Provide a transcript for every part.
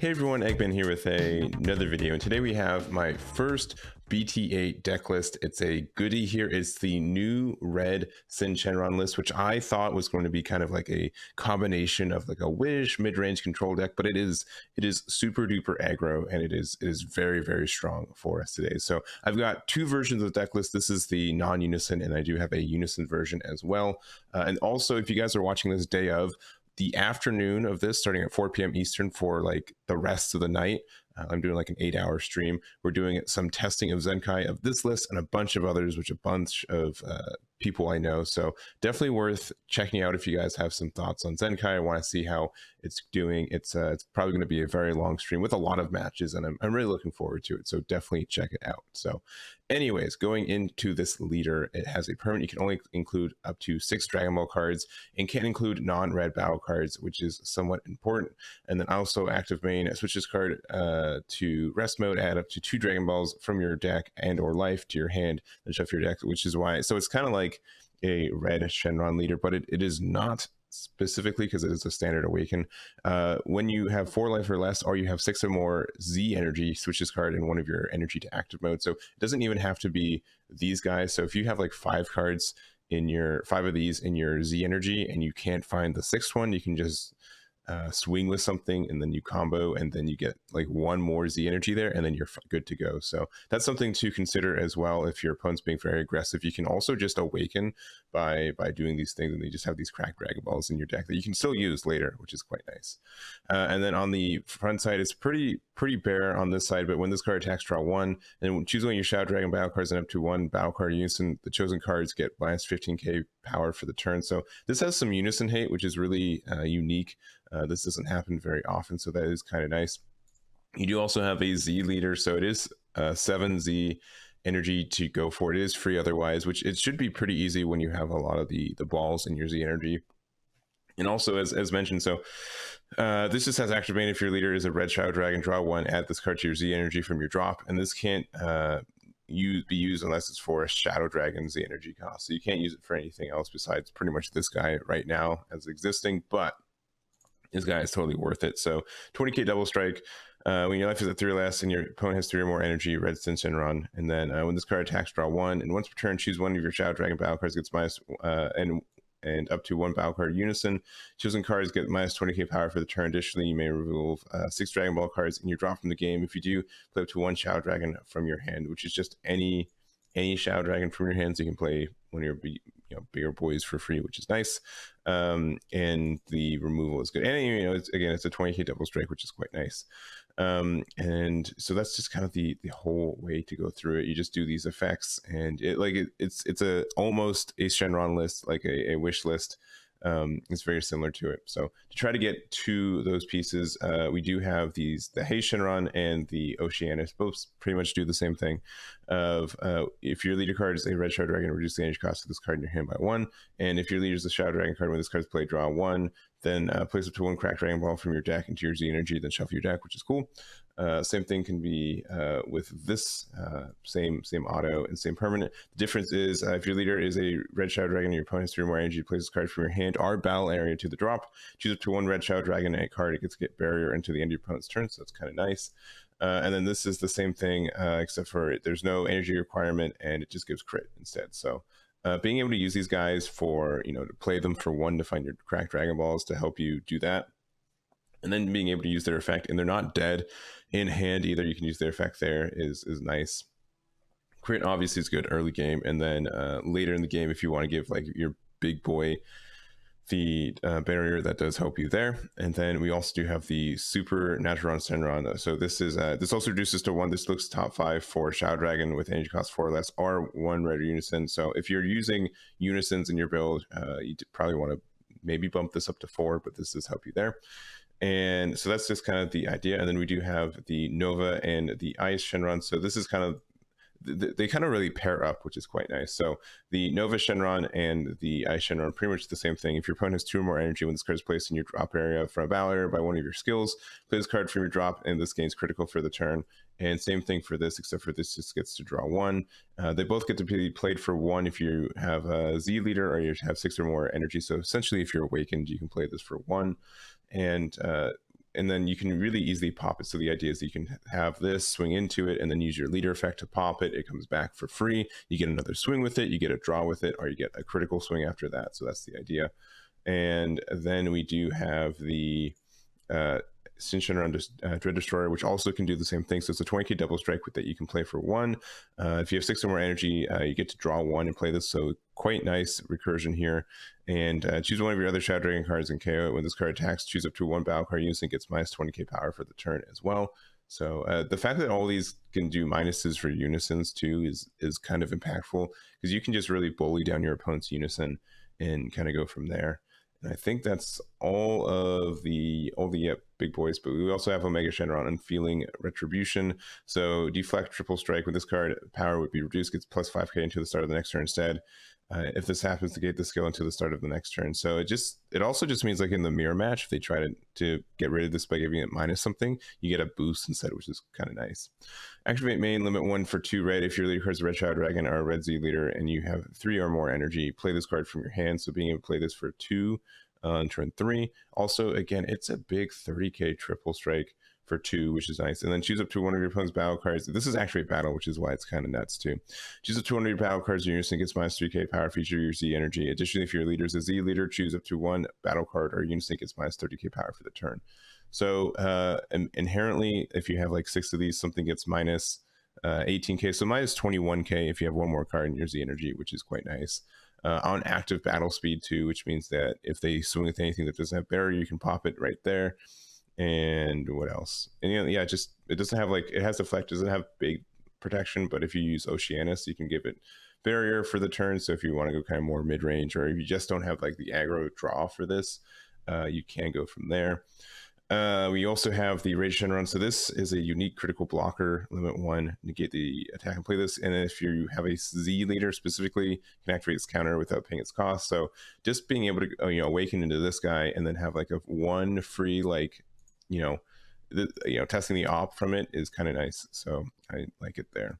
Hey everyone, Eggman here with another video, and today we have my first BT8 deck list. It's a goodie here. It's the new Red Syn Shenron list, which I thought was going to be kind of like a combination of like a Wish mid-range control deck, but it is super duper aggro, and it is very, very strong for us today. So I've got two versions of the deck list. This is the non-Unison, and I do have a Unison version as well. And also, if you guys are watching this day of, the afternoon of this, starting at 4 p.m. Eastern for like the rest of the night, I'm doing like an 8-hour stream. We're doing some testing of Zenkai of this list and a bunch of others, which a bunch of people I know. So definitely worth checking out if you guys have some thoughts on Zenkai. I want to see how it's doing. It's probably going to be a very long stream with a lot of matches, and I'm really looking forward to it. So definitely check it out. So anyways, going into this leader, it has a permanent. You can only include up to 6 Dragon Ball cards and can't include non-red battle cards, which is somewhat important. And then also active main, switch this card to rest mode, add up to 2 Dragon Balls from your deck and or life to your hand, then shuffle your deck, which is why. So it's kind of like a Red Shenron leader, but it is not specifically because it is a standard awaken. When you have 4 life or less, or you have 6 or more Z energy, switch this card in one of your energy to active mode. So it doesn't even have to be these guys. So if you have like 5 cards in your 5 of these in your Z energy and you can't find the 6th one, you can just swing with something, and then you combo, and then you get like 1 more Z energy there, and then you're good to go. So that's something to consider as well. If your opponent's being very aggressive, you can also just awaken by doing these things, and they just have these cracked Dragon Balls in your deck that you can still use later, which is quite nice. And then on the front side, it's pretty bare on this side, but when this card attacks, draw 1, and choose one of your Shadow Dragon battle cards and up to 1 battle card Unison. The chosen cards get minus 15k power for the turn. So this has some Unison hate, which is really unique. This doesn't happen very often, so that is kind of nice. You do also have a Z leader, so it is 7 Z energy to go for. It is free otherwise, which it should be pretty easy when you have a lot of the balls in your Z energy. And also, as mentioned, so this just has active main. If your leader is a red Shadow Dragon, draw 1, add this card to your Z energy from your drop, and this can't be used unless it's for a Shadow Dragon Z energy cost. So you can't use it for anything else besides pretty much this guy right now as existing, but this guy is totally worth it. So 20k double strike. When your life is at 3 or less and your opponent has 3 or more energy, Red Syn Shenron. And then when this card attacks, draw 1. And once per turn, choose one of your Shadow Dragon battle cards, gets minus and up to 1 battle card Unison. Chosen cards get minus 20k power for the turn. Additionally, you may remove 6 Dragon Ball cards in your draw from the game. If you do, play up to 1 Shadow Dragon from your hand, which is just any Shadow Dragon from your hands. You can play one of your bigger boys for free, which is nice. And the removal is good. And it's a 20k double strike, which is quite nice. And so that's just kind of the whole way to go through it. You just do these effects, and it's almost a Shenron list, like a wish list. It's very similar to it. So to try to get to those pieces, we do have the Hey Shenron and the Oceanus. Both pretty much do the same thing. If your leader card is a red Shadow Dragon, reduce the energy cost of this card in your hand by 1. And if your leader is a Shadow Dragon card, when this card is played, draw 1. Then place up to 1 cracked Dragon Ball from your deck into your Z energy, then shuffle your deck, which is cool. Same thing can be with this same auto and same permanent. The difference is if your leader is a red Shadow Dragon and your opponent has 3 or more energy, place this card from your hand or battle area to the drop. Choose up to 1 red Shadow Dragon and a card. It gets to get barrier into the end of your opponent's turn, so that's kind of nice. And then this is the same thing, except for there's no energy requirement, and it just gives crit instead. So being able to use these guys for, to play them for 1 to find your cracked Dragon Balls to help you do that. And then being able to use their effect, and they're not dead in hand either. You can use their effect there is nice. Crit obviously is good early game, and then later in the game, if you want to give like your big boy the barrier, that does help you there. And then we also do have the Super Naturon Shenron. So this is this also reduces to 1. This looks top 5 for Shadow Dragon with energy cost 4 or less, or 1 red Unison. So if you're using Unisons in your build, you probably want to maybe bump this up to 4, but this does help you there. And so that's just kind of the idea. And then we do have the Nova and the Ice Shenron. So this is kind of, they kind of really pair up, which is quite nice. So the Nova Shenron and the Ice Shenron are pretty much the same thing. If your opponent has 2 or more energy when this card is placed in your drop area from a battle area by one of your skills, play this card from your drop, and this gains critical for the turn. And same thing for this, except for this just gets to draw 1. They both get to be played for 1 if you have a Z leader or you have 6 or more energy. So essentially, if you're awakened, you can play this for 1. And and then you can really easily pop it. So the idea is that you can have this, swing into it, and then use your leader effect to pop it. It comes back for free. You get another swing with it, you get a draw with it, or you get a critical swing after that. So that's the idea. And then we do have the Syn Shenron Dread Destroyer, which also can do the same thing. So it's a 20k double strike that you can play for 1. If you have 6 or more energy, you get to draw 1 and play this. So quite nice recursion here. And choose one of your other Shadow Dragon cards and KO it. When this card attacks, choose up to 1 battle card Unison gets minus 20k power for the turn as well. So the fact that all these can do minuses for Unisons too is kind of impactful, because you can just really bully down your opponent's Unison and kind of go from there. And I think that's all the big boys, but we also have Omega Shenron and Feeling Retribution. So deflect triple strike with this card, power would be reduced, gets plus 5k until the start of the next turn instead. If this happens, negate the skill until the start of the next turn. So it also just means, like in the mirror match, if they try to get rid of this by giving it minus something, you get a boost instead, which is kind of nice. Activate main, limit 1 for 2 red. If your leader card is a Red Shadow Dragon or a Red Z leader and you have 3 or more energy, play this card from your hand. So being able to play this for 2 on turn 3. Also, again, it's a big 30k triple strike for 2, which is nice. And then choose up to one of your opponent's battle cards. This is actually a battle, which is why it's kind of nuts too. Choose up to one of your battle cards, your Unison gets minus 3k power, feature your Z energy. Additionally, if your leader is a Z leader, choose up to 1 battle card or Unison gets minus 30k power for the turn. So inherently, if you have like 6 of these, something gets minus 18k, so minus 21k if you have 1 more card in your Z energy, which is quite nice. On active battle speed too, which means that if they swing with anything that doesn't have barrier, you can pop it right there. And what else? And yeah, just it doesn't have like, it has deflect, doesn't have big protection, but if you use Oceanus, you can give it barrier for the turn. So if you want to go kind of more mid-range, or if you just don't have like the aggro draw for this, you can go from there. We also have the Red Syn Shenron. So this is a unique critical blocker, limit 1, negate the attack and play this. And if you have a Z leader specifically, can activate its counter without paying its cost. So just being able to awaken into this guy and then have like a 1 free, like testing the op from it is kind of nice. So I like it there.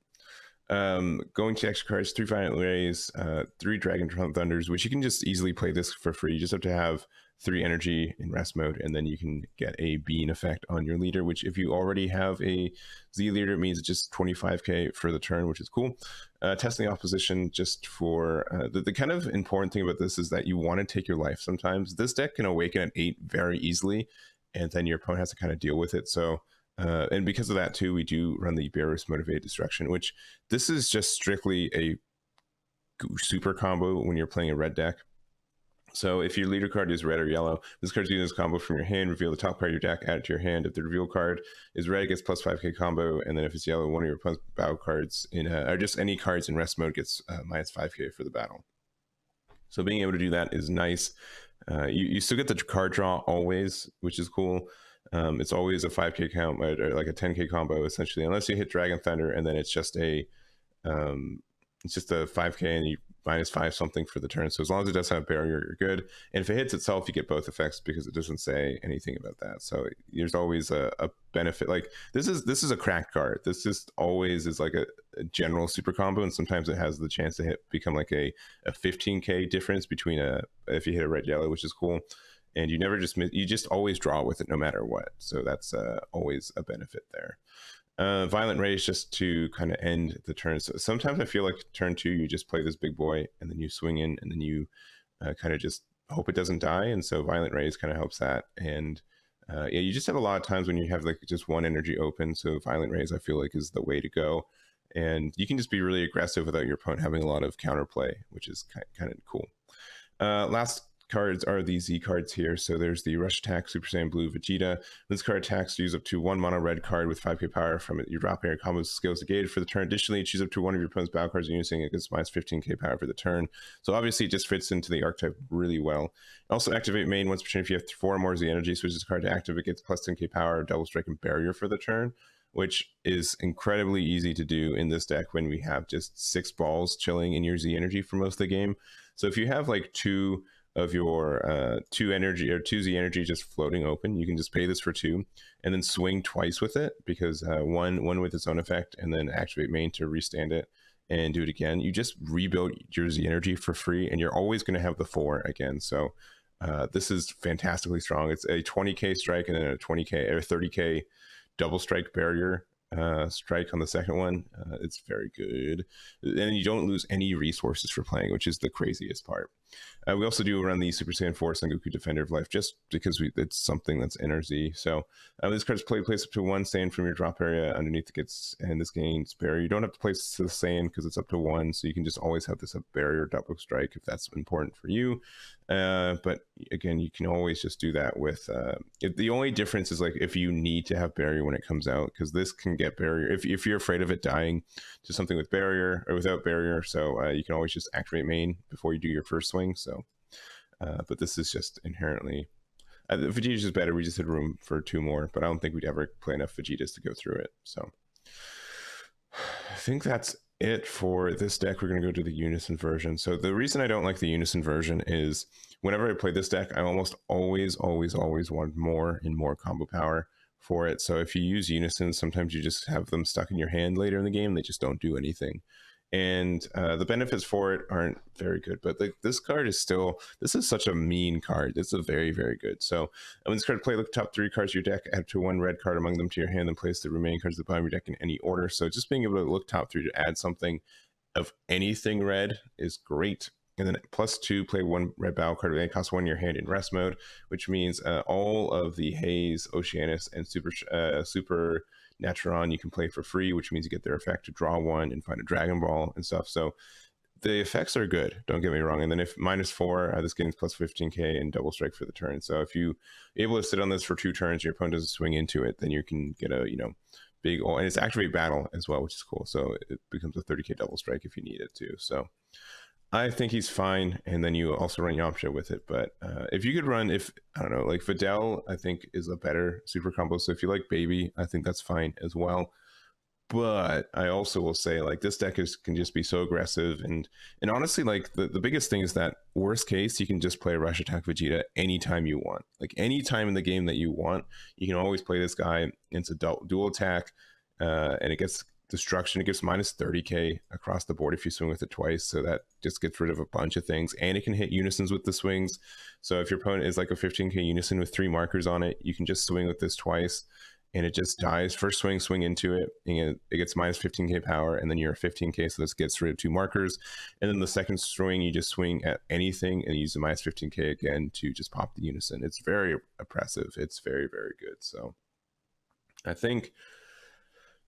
Going to extra cards, 3 Violent Rays, 3 Dragon Thunders, which you can just easily play this for free. You just have to have 3 energy in rest mode, and then you can get a bean effect on your leader, which if you already have a Z leader, it means it's just 25k for the turn, which is cool. Testing the opposition, just for the kind of important thing about this is that you want to take your life sometimes. This deck can awaken at 8 very easily, and then your opponent has to kind of deal with it. So and because of that too, we do run the Beerus Motivated Destruction, which this is just strictly a super combo when you're playing a red deck. So if your leader card is red or yellow, this card's using this combo from your hand, reveal the top card of your deck, add it to your hand. If the reveal card is red, it gets plus 5k combo, and then if it's yellow, one of your opponent's battle cards or just any cards in rest mode gets minus 5k for the battle. So being able to do that is nice. You still get the card draw always, which is cool. It's always a 5k count or like a 10k combo essentially, unless you hit Dragon Thunder, and then it's just a 5k and you minus 5 something for the turn. So as long as it does have barrier, you're good. And if it hits itself, you get both effects because it doesn't say anything about that. So there's always a benefit. Like this is a cracked card. This just always is like a general super combo, and sometimes it has the chance to become like a 15k difference between if you hit a red yellow, which is cool. And you never just miss, you just always draw with it no matter what. So that's always a benefit there. Violent Rage, just to kind of end the turn. So sometimes I feel like turn 2, you just play this big boy and then you swing in and then you kind of just hope it doesn't die. And so Violent Rage kind of helps that. And yeah, you just have a lot of times when you have like just 1 energy open. So Violent Rage, I feel like, is the way to go. And you can just be really aggressive without your opponent having a lot of counterplay, which is kind of cool. Last cards are the Z cards here. So there's the Rush Attack Super Saiyan Blue Vegeta. This card attacks, use up to 1 mono red card with 5k power from it. You drop your combo skills negated for the turn. Additionally, choose up to 1 of your opponent's battle cards using it gets minus 15k power for the turn. So obviously it just fits into the archetype really well. Also activate main once per turn. If you have 4 or more Z energy, switch this card to active, it gets plus 10k power, double strike and barrier for the turn, which is incredibly easy to do in this deck when we have just 6 balls chilling in your Z energy for most of the game. So if you have like 2 of your 2 energy or 2 Z energy just floating open, you can just pay this for 2 and then swing twice with it, because one with its own effect, and then activate main to restand it and do it again. You just rebuild your Z energy for free, and you're always going to have the 4 again. So This is fantastically strong. It's a 20k strike and then a 20k or 30k double strike barrier strike on the second one. It's very good, and you don't lose any resources for playing, which is the craziest part. We also do run the Super Saiyan 4 Sengoku Defender of Life, just because it's something that's NRZ. So this card's place up to 1 Saiyan from your drop area underneath it gets, and this gains barrier. You don't have to place the Saiyan because it's up to 1, so you can just always have this barrier double strike if that's important for you. But again, you can always just do that with the only difference is like if you need to have barrier when it comes out, because this can get barrier if you're afraid of it dying to something with barrier or without barrier. So you can always just activate main before you do your first swing. So but this is just inherently Vegeta's just better. We just had room for 2 more, but I don't think we'd ever play enough Vegetas to go through it. So I think that's it for this deck. We're going to go to the Unison version. So the reason I don't like the Unison version is whenever I play this deck, I almost always want more and more combo power for it. So if you use Unison, sometimes you just have them stuck in your hand later in the game. They just don't do anything. And the benefits for it aren't very good, but like this card is still, this is such a mean card. It's a very good. So when this card play the top 3 cards of your deck, add to 1 red card among them to your hand, and place the remaining cards at the bottom of your deck in any order. So just being able to look top 3 to add something of anything red is great. And then +2, play 1 red battle card, and it costs 1 in your hand in rest mode, which means all of the Haze, Oceanus, and Super Naturon you can play for free, which means you get their effect to draw 1 and find a Dragon Ball and stuff. So the effects are good, don't get me wrong. And then if -4, this gains +15k and double strike for the turn. So if you're able to sit on this for 2 turns, your opponent doesn't swing into it, then you can get a big, and it's activate battle as well, which is cool. So it becomes a 30k double strike if you need it to. So I think he's fine, and then you also run Yamcha with it. But if you could run, I don't know, like Videl, I think is a better super combo. So if you like Baby, I think that's fine as well. But I also will say, like, this deck can just be so aggressive, and honestly, like the biggest thing is that worst case, you can just play Rush Attack Vegeta anytime you want. Like any time in the game that you want, you can always play this guy. It's a dual attack, and it gets destruction. It gives -30k across the board if you swing with it twice, so that just gets rid of a bunch of things, and it can hit unisons with the swings. So if your opponent is like a 15k unison with 3 markers on it, you can just swing with this twice and it just dies. First swing into it, and it gets -15k power, and then you're 15k, so this gets rid of 2 markers. And then the second swing, you just swing at anything and use the -15k again to just pop the unison. It's very oppressive. It's very good. So I think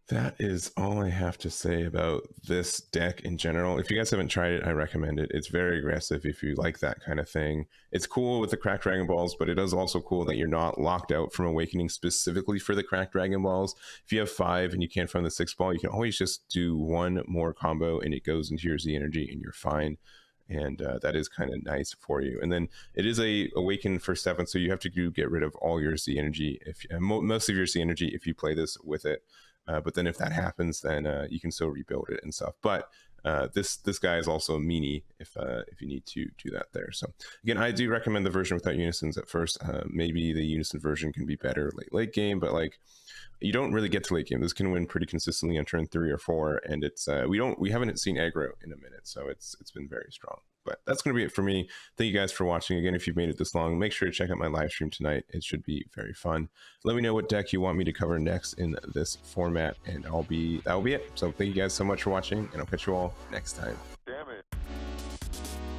that is all I have to say about this deck in general. If you guys haven't tried it, I recommend it. It's very aggressive if you like that kind of thing. It's cool with the cracked Dragon Balls, but it is also cool that you're not locked out from Awakening specifically for the cracked Dragon Balls. If you have 5 and you can't find the 6th ball, you can always just do 1 more combo and it goes into your Z energy and you're fine. And that is kind of nice for you. And then it is a Awaken for 7, so you have to get rid of all your Z energy, most of your Z energy if you play this with it. But then if that happens, then you can still rebuild it and stuff. But this guy is also a meanie if you need to do that there. So again, I do recommend the version without unisons at first. Maybe the unison version can be better late game, but like you don't really get to late game. This can win pretty consistently on turn 3 or 4, and it's we haven't seen aggro in a minute, so it's been very strong. But that's going to be it for me. Thank you guys for watching. Again, if you've made it this long, make sure to check out my live stream tonight. It should be very fun. Let me know what deck you want me to cover next in this format, and that'll be it. So thank you guys so much for watching, and I'll catch you all next time. Damn it. Damn it.